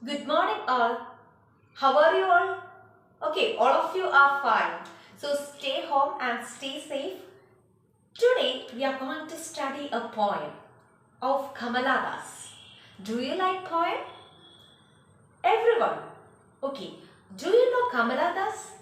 Good morning all. How are you all? Okay, all of you are fine. So stay home and stay safe. Today we are going to study a poem of Kamala Das. Do you like poem? Everyone. Okay. Do you know Kamala Das?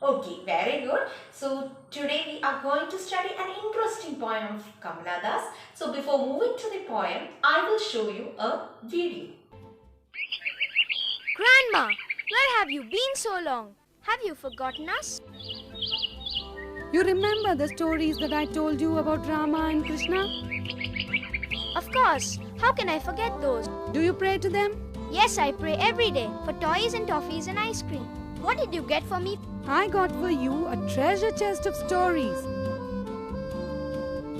Okay, very good. So today we are going to study an interesting poem of Kamala Das. So before moving to the poem, I will show you a video. Grandma, where have you been so long? Have you forgotten us? You remember the stories that I told you about Rama and Krishna? Of course. How can I forget those? Do you pray to them? Yes, I pray every day for toys and toffees and ice cream. What did you get for me? I got for you a treasure chest of stories.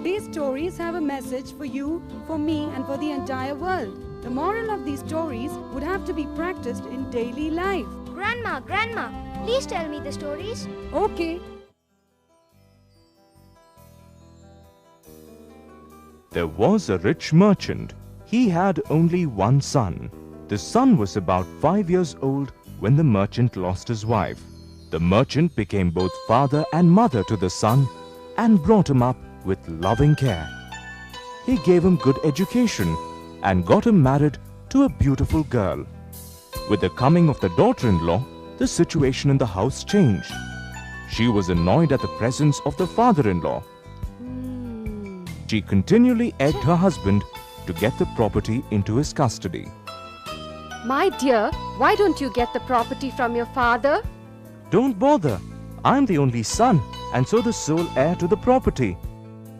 These stories have a message for you, for me, and for the entire world. The moral of these stories would have to be practiced in daily life. Grandma, please tell me the stories. Okay. There was a rich merchant. He had only one son. The son was about 5 years old when the merchant lost his wife. The merchant became both father and mother to the son and brought him up with loving care. He gave him good education and got him married to a beautiful girl. With the coming of the daughter-in-law, the situation in the house changed. She was annoyed at the presence of the father-in-law. She continually egged her husband to get the property into his custody. My dear, why don't you get the property from your father? Don't bother. I'm the only son and so the sole heir to the property.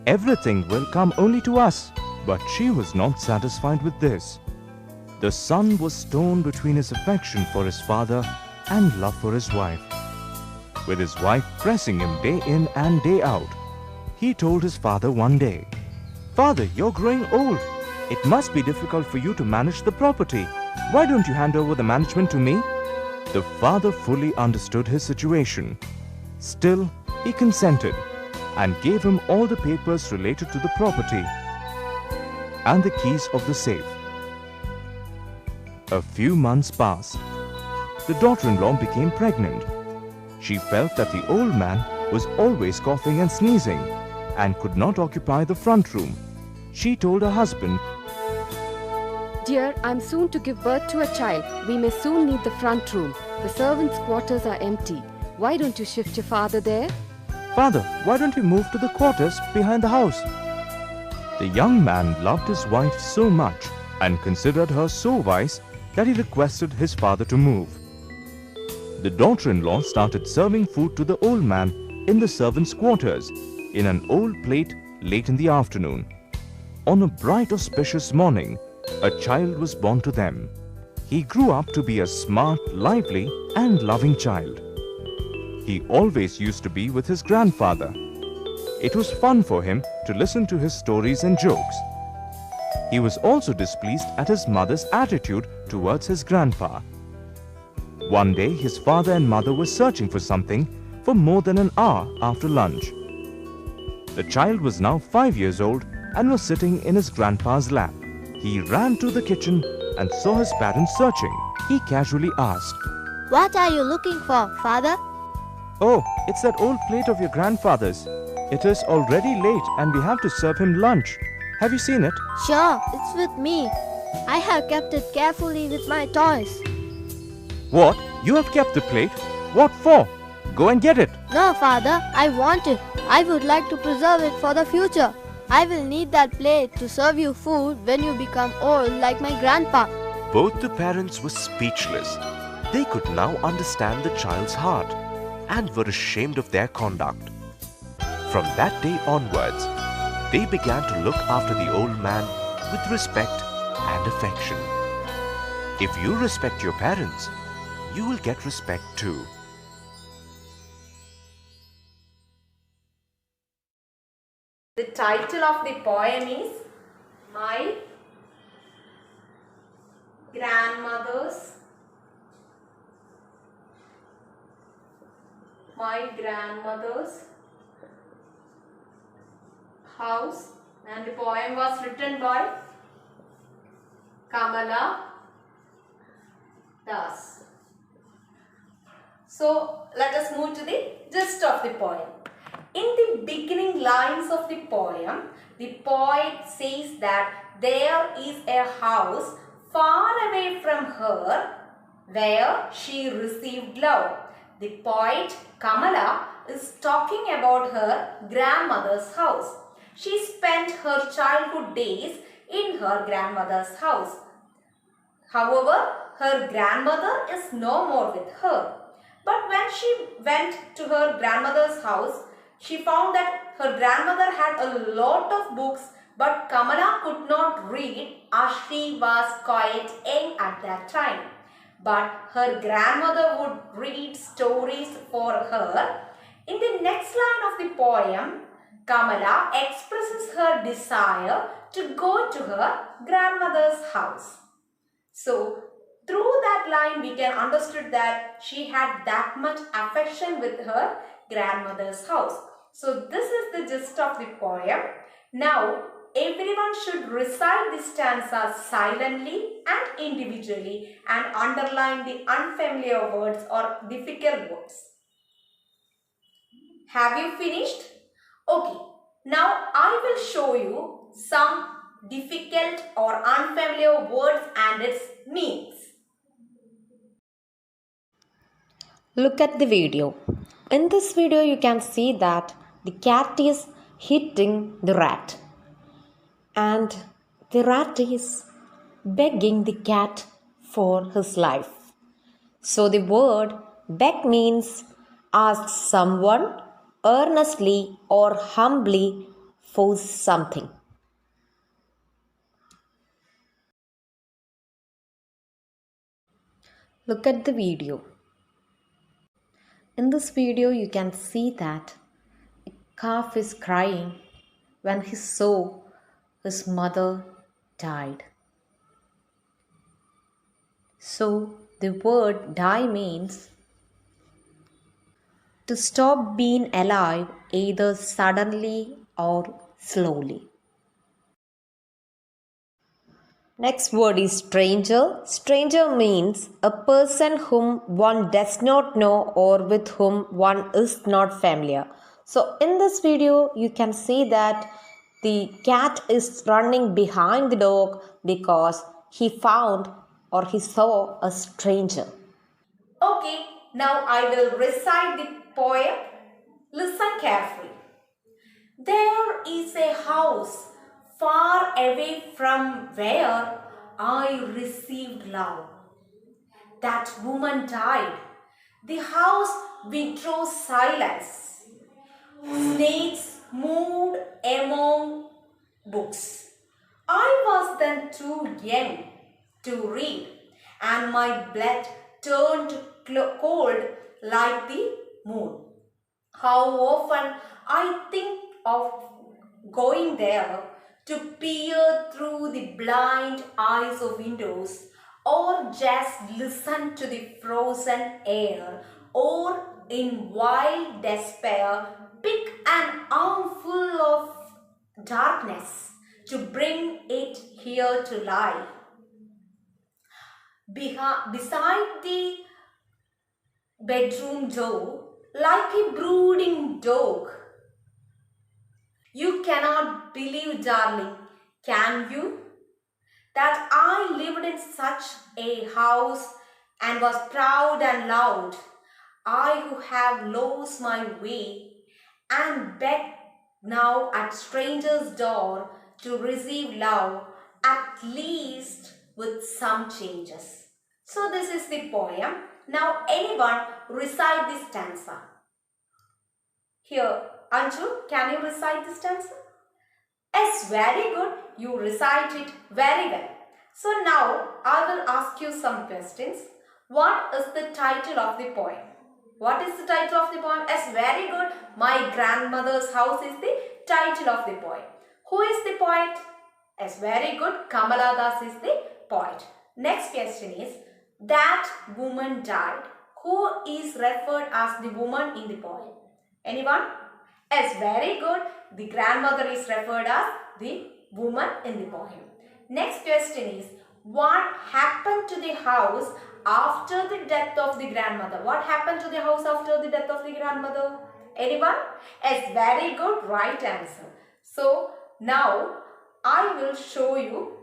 Everything will come only to us. But she was not satisfied with this. The son was torn between his affection for his father and love for his wife. With his wife pressing him day in and day out, he told his father one day, "Father, you're growing old. It must be difficult for you to manage the property. Why don't you hand over the management to me?" The father fully understood his situation. Still, he consented and gave him all the papers related to the property and the keys of the safe. A few months passed. The daughter-in-law became pregnant. She felt that the old man was always coughing and sneezing and could not occupy the front room. She told her husband, Dear, I'm soon to give birth to a child. We may soon need the front room. The servants' quarters are empty. Why don't you shift your father there? "Father, why don't you move to the quarters behind the house?" The young man loved his wife so much and considered her so wise that he requested his father to move. The daughter-in-law started serving food to the old man in the servants' quarters in an old plate late in the afternoon. On a bright auspicious morning, a child was born to them. He grew up to be a smart, lively and loving child. He always used to be with his grandfather. It was fun for him to listen to his stories and jokes. He was also displeased at his mother's attitude towards his grandpa. One day, his father and mother were searching for something for more than an hour after lunch. The child was now 5 years old and was sitting in his grandpa's lap. He ran to the kitchen and saw his parents searching. He casually asked, What are you looking for, father? "Oh, it's that old plate of your grandfather's. It is already late and we have to serve him lunch. Have you seen it?" Sure, it's with me. I have kept it carefully with my toys. "What? You have kept the plate? What for? Go and get it." No, father, I want it. I would like to preserve it for the future. I will need that plate to serve you food when you become old like my grandpa. Both the parents were speechless. They could now understand the child's heart and were ashamed of their conduct. From that day onwards, they began to look after the old man with respect and affection. If you respect your parents, you will get respect too. The title of the poem is My Grandmother's House, and the poem was written by Kamala Das. So let us move to the gist of the poem. In the beginning lines of the poem, the poet says that there is a house far away from her where she received love. The poet Kamala is talking about her grandmother's house. She spent her childhood days in her grandmother's house. However, her grandmother is no more with her. But when she went to her grandmother's house, she found that her grandmother had a lot of books, but Kamala could not read as she was quite young at that time. But her grandmother would read stories for her. In the next line of the poem, Kamala expresses her desire to go to her grandmother's house. So, through that line we can understood that she had that much affection with her grandmother's house. So, this is the gist of the poem. Now, everyone should recite this stanza silently and individually and underline the unfamiliar words or difficult words. Have you finished? Okay. Now, I will show you some difficult or unfamiliar words and its meanings. Look at the video. In this video you can see that the cat is hitting the rat and the rat is begging the cat for his life. So the word beg means ask someone earnestly or humbly for something. Look at the video. In this video you can see that a calf is crying when he saw his mother died. So the word die means to stop being alive either suddenly or slowly. Next word is stranger. Stranger means a person whom one does not know or with whom one is not familiar. So in this video you can see that the cat is running behind the dog because he found or he saw a stranger. Okay, now I will recite the poem. Listen carefully. There is a house far away from where I received love. That woman died. The house withdrew silence. Snakes moved among books. I was then too young to read, and my blood turned cold like the moon. How often I think of going there to peer through the blind eyes of windows, or just listen to the frozen air, or in wild despair pick an armful of darkness to bring it here to lie. Beside the bedroom door, like a brooding dog. You cannot believe, darling, can you, that I lived in such a house and was proud and loud. I who have lost my way and beg now at stranger's door to receive love, at least with some changes. So this is the poem. Now anyone recite this stanza. Here, Anju, can you recite this stanza? Yes, very good. You recite it very well. So now I will ask you some questions. What is the title of the poem? What is the title of the poem? Yes, very good. My grandmother's house is the title of the poem. Who is the poet? Yes, very good. Kamala Das is the poet. Next question is, that woman died. Who is referred as the woman in the poem? Anyone? Yes, very good. The grandmother is referred as the woman in the poem. Next question is, what happened to the house after the death of the grandmother. What happened to the house after the death of the grandmother? Anyone? Yes, very good, right answer. So now I will show you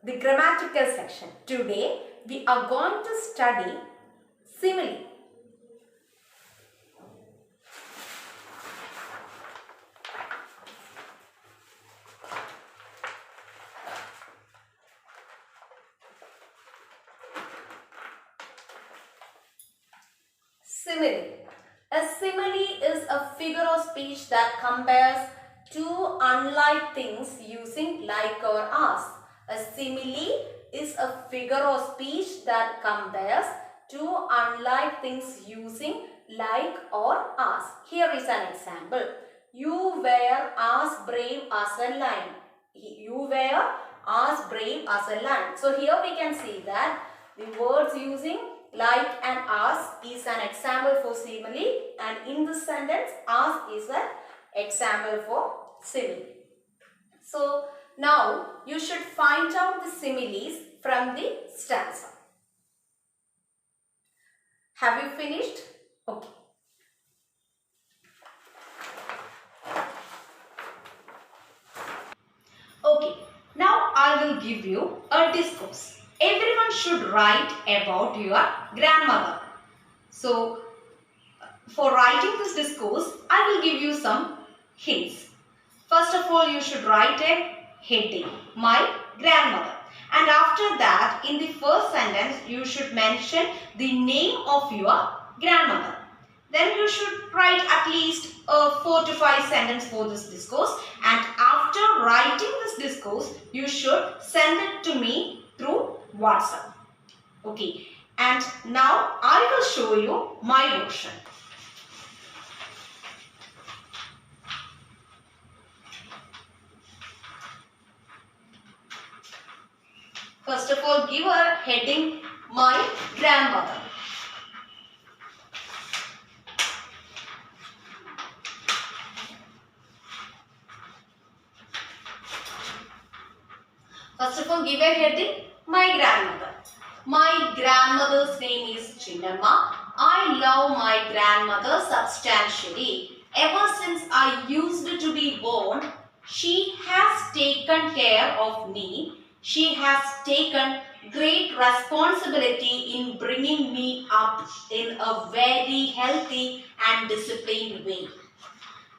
the grammatical section. Today we are going to study simile. Simile. A simile is a figure of speech that compares two unlike things using like or as. A simile is a figure of speech that compares two unlike things using like or as. Here is an example. You were as brave as a lion. You were as brave as a lion. So here we can see that the words using like and as is an example for simile, and in this sentence as is an example for simile. So now you should find out the similes from the stanza. Have you finished? Okay. Okay, now I will give you a discourse. Everyone should write about your grandmother. So, for writing this discourse, I will give you some hints. First of all, you should write a heading, my grandmother. And after that, in the first sentence, you should mention the name of your grandmother. Then you should write at least 4 to 5 sentences for this discourse. And after writing this discourse, you should send it to me through WhatsApp. Okay. And now I will show you my version. First of all, give a heading, my grandmother. First of all, give a heading, my grandmother. My grandmother's name is Chinnamma. I love my grandmother substantially. Ever since I used to be born, she has taken care of me. She has taken great responsibility in bringing me up in a very healthy and disciplined way.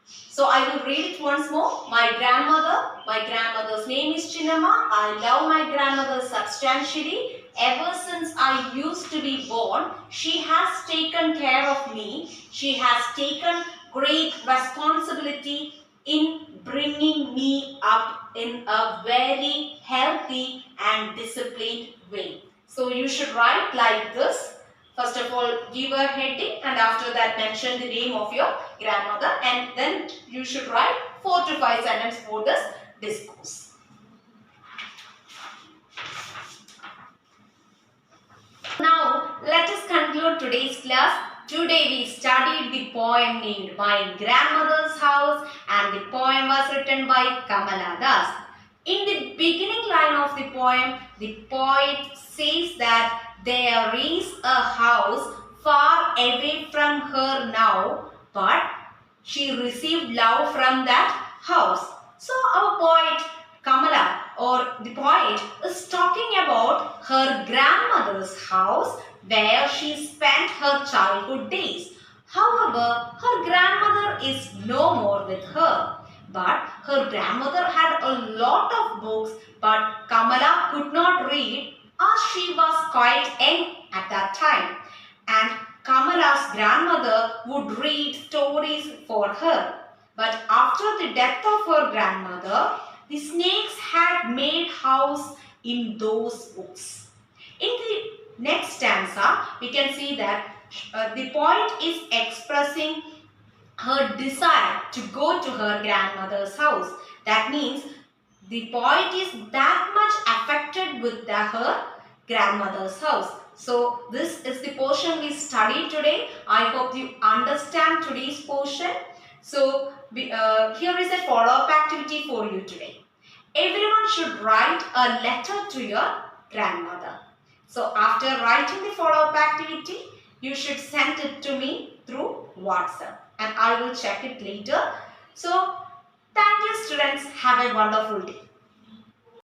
So I will read it once more. My grandmother's name is Chinnamma. I love my grandmother substantially. Ever since I used to be born, she has taken care of me. She has taken great responsibility in bringing me up in a very healthy and disciplined way. So you should write like this. First of all, give a heading and after that mention the name of your grandmother, and then you should write 4 to 5 sentences for this discourse. Now, let us conclude today's class. Today we studied the poem named My Grandmother's House, and the poem was written by Kamala Das. In the beginning line of the poem, the poet says that there is a house far away from her now, but she received love from that house. So our poet Kamala, or the poet, is talking about her grandmother's house where she spent her childhood days. However, her grandmother is no more with her. But her grandmother had a lot of books, but Kamala could not read as she was quite young at that time. And Kamala's grandmother would read stories for her. But after the death of her grandmother, the snakes had made house in those books. In the next stanza, we can see that the poet is expressing her desire to go to her grandmother's house. That means the poet is that much affected with her grandmother's house. So this is the portion we studied today. I hope you understand today's portion. So here is a follow-up activity for you today. Everyone should write a letter to your grandmother. So after writing the follow-up activity, you should send it to me through WhatsApp and I will check it later. So thank you students. Have a wonderful day.